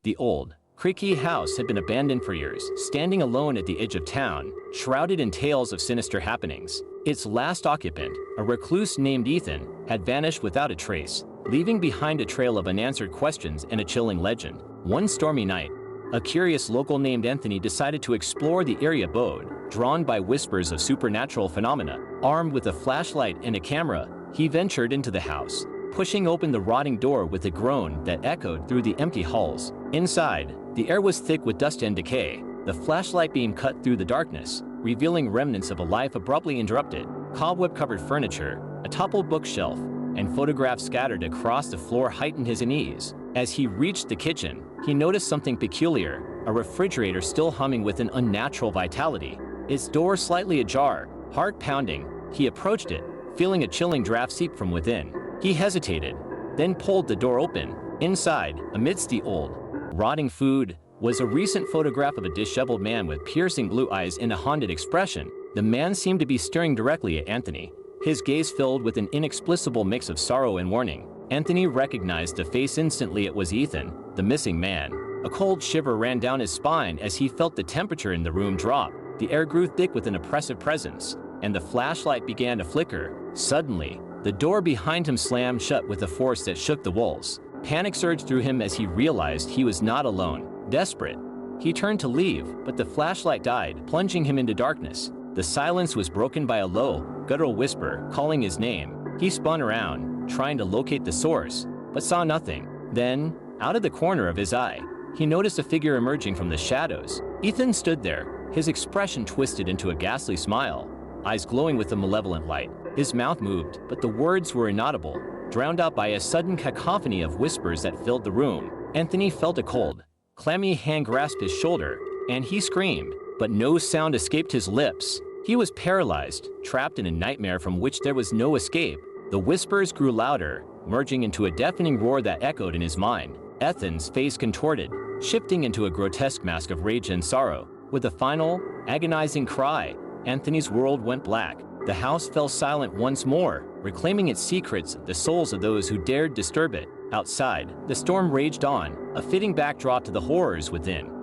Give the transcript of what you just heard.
The old, creaky house had been abandoned for years, standing alone at the edge of town, shrouded in tales of sinister happenings. Its last occupant, a recluse named Ethan, had vanished without a trace, leaving behind a trail of unanswered questions and a chilling legend. One stormy night, a curious local named Anthony decided to explore the area abode, drawn by whispers of supernatural phenomena. Armed with a flashlight and a camera, he ventured into the house, pushing open the rotting door with a groan that echoed through the empty halls. Inside, the air was thick with dust and decay, the flashlight beam cut through the darkness, revealing remnants of a life abruptly interrupted. Cobweb-covered furniture, a toppled bookshelf, and photographs scattered across the floor heightened his unease. As he reached the kitchen, he noticed something peculiar, a refrigerator still humming with an unnatural vitality. Its door slightly ajar, heart pounding. He approached it, feeling a chilling draft seep from within. He hesitated, then pulled the door open. Inside, amidst the old, rotting food, was a recent photograph of a disheveled man with piercing blue eyes and a haunted expression. The man seemed to be staring directly at Anthony, his gaze filled with an inexplicable mix of sorrow and warning. Anthony recognized the face instantly. It was Ethan, the missing man. A cold shiver ran down his spine as he felt the temperature in the room drop. The air grew thick with an oppressive presence, and the flashlight began to flicker. Suddenly, the door behind him slammed shut with a force that shook the walls. Panic surged through him as he realized he was not alone. Desperate, he turned to leave, but the flashlight died, plunging him into darkness. The silence was broken by a low, guttural whisper calling his name. He spun around, trying to locate the source, but saw nothing. Then, out of the corner of his eye, he noticed a figure emerging from the shadows. Ethan stood there, his expression twisted into a ghastly smile, eyes glowing with a malevolent light. His mouth moved, but the words were inaudible, drowned out by a sudden cacophony of whispers that filled the room. Anthony felt a cold, clammy hand grasp his shoulder, and he screamed, but no sound escaped his lips. He was paralyzed, trapped in a nightmare from which there was no escape. The whispers grew louder, merging into a deafening roar that echoed in his mind. Ethan's face contorted, shifting into a grotesque mask of rage and sorrow. With a final, agonizing cry, Anthony's world went black. The house fell silent once more, reclaiming its secrets, the souls of those who dared disturb it. Outside, the storm raged on, a fitting backdrop to the horrors within.